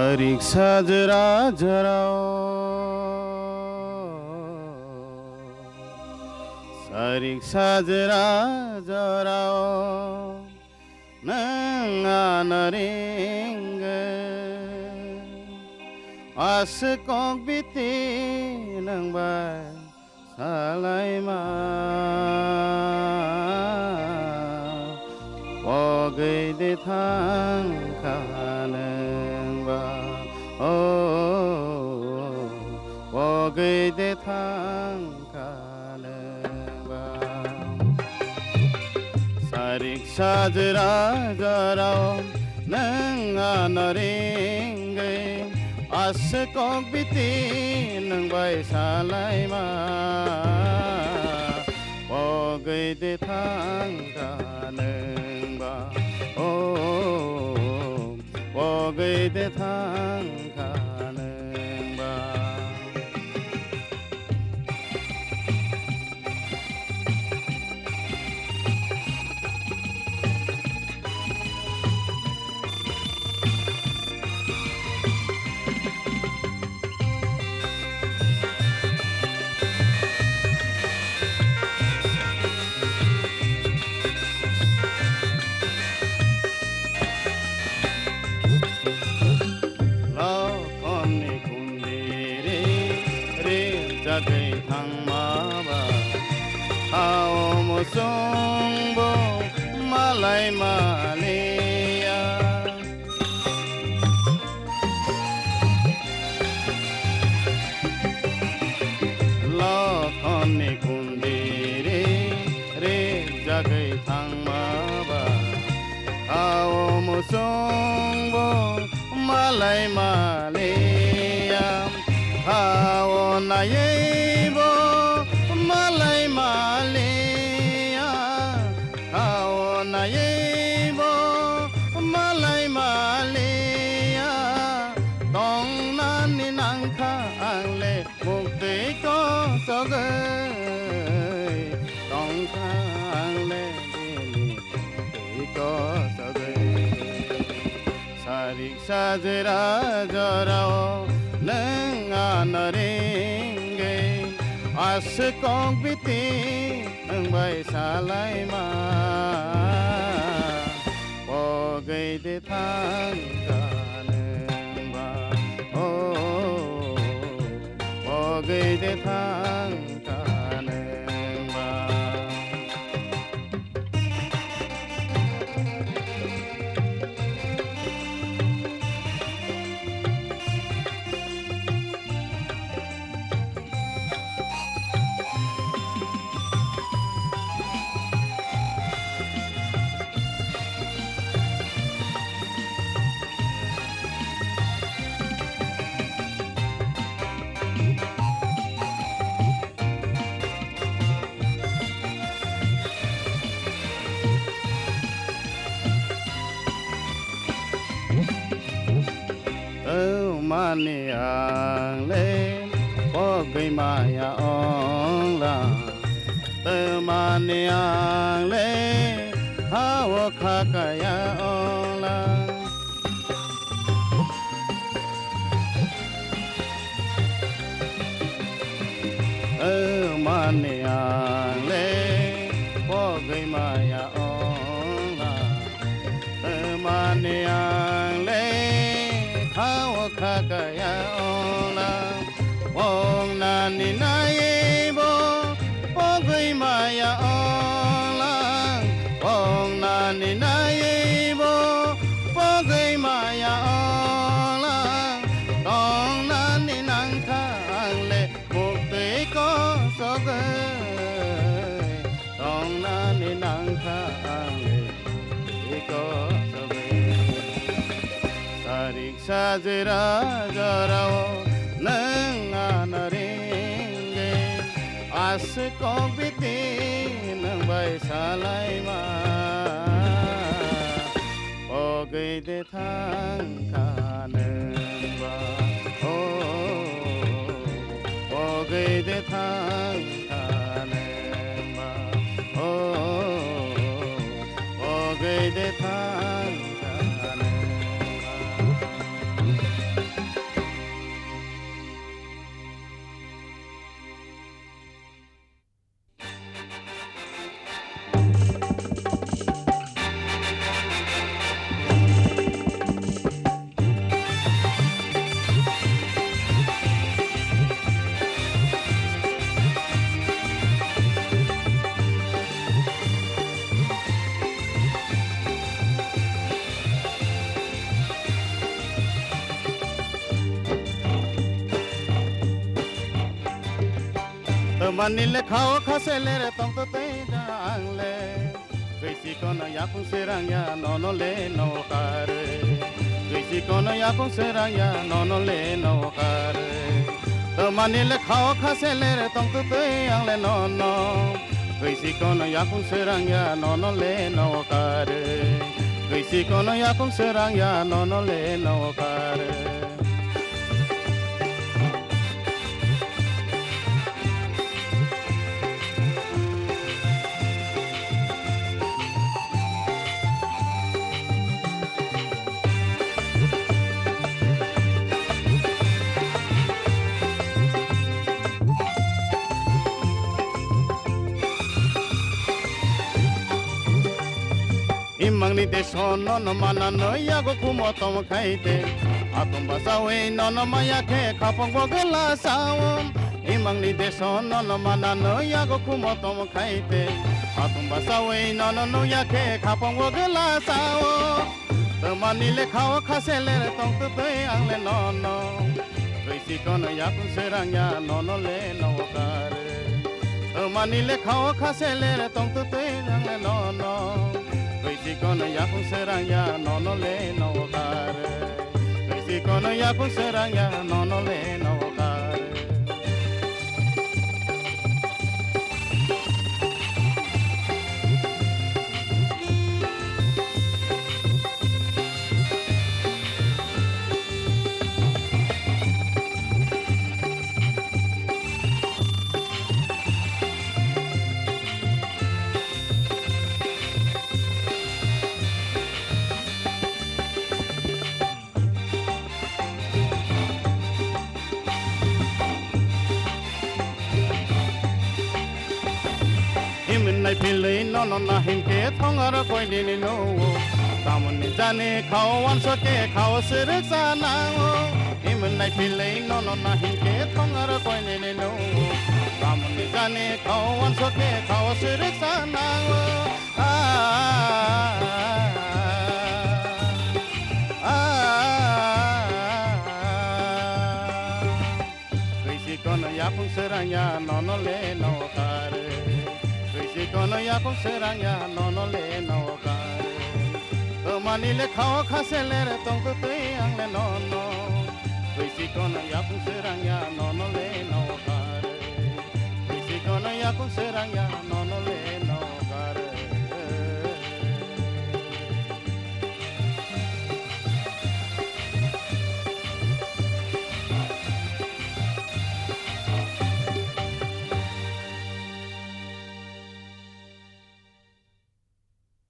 사릭 사즈라 저라오 사릭 사즈라 저라오 능아나링게 아스꼭 비티 능바이 살라이마 워게데 탕카는 워게데 탕카는 사릭 사즈라 저라오 능아나링게 아스꼭 비티 능바이 살라이마 워게데 탕카는 워게데 탕카는 바 cái thằng ma ba ao một sông bồ ma lại ma lia lo con ni cùng đi re ra cái thằng ma ba ao một sông bồ ma lại ma lia ao na ye bo malai malia ao na ye bo malai malia dong na ni nang kha ang le mukti ko so gai dong kha ang le ni mukti ko so gai sarik sajra jarao 능아나링게 아스꼭 비티 능바이 살라이마 워게데 탕가는 바 워게데 탕가는 바 mani ang le po gay maya ong la mani ang le hawa kakaya ong la mani ang le po gay maya ong la mani ang le hawa kakaya ona wong na ni na ye bo pogui maya ona wong na ni na ye bo pogui maya ona dong na ni nang khang le mukti ko so gai dong na ni nang khang le mukti ko so sarik sajra jarao 능아나링게 아스꼭 비티 능바이 살라이마 워게데 탕카는 바 워게데 탕카는 바 워게데 탕카는 바 manile khao khasele re tong to te jang le Gisi kono ya kung serang ya no le no kare Gisi kono ya kung serang ya no le no kare manile khao khasele re tong to te yang le no Gisi kono ya kung serang ya no le no kare Gisi kono ya kung serang ya no le no kare Imang ni de sono no mana no ya go kumo tom khaite atom basawe no no maya khe khapong bogala sawom Imang ni de sono no mana no ya go kumo tom khaite atom basawe no no ya khe khapong bogala sawo Tamani le khao khasele tong tu te ang le no Gisi kono ya kun serang ya no le no kare Tamani le khao khasele tong tu te ang le no Gisi kono ya kung serang ya no le no kare Gisi kono ya kung serang ya no le no kare Nai pilei no na him ke thong ar koi ni no Tamun ni jane khao wan so ke khao sir sa na him nai pilei no na him ke thong ar koi ni no Tamun ni jane khao wan so ke khao sir sa na Gisi kono ya kung serang ya no le no kare Gisi kono ya kung serang ya no le no kare Tamani le khao khasele re tong tu te ang le no Gisi kono ya kung serang ya no le no kare Gisi kono ya kung serang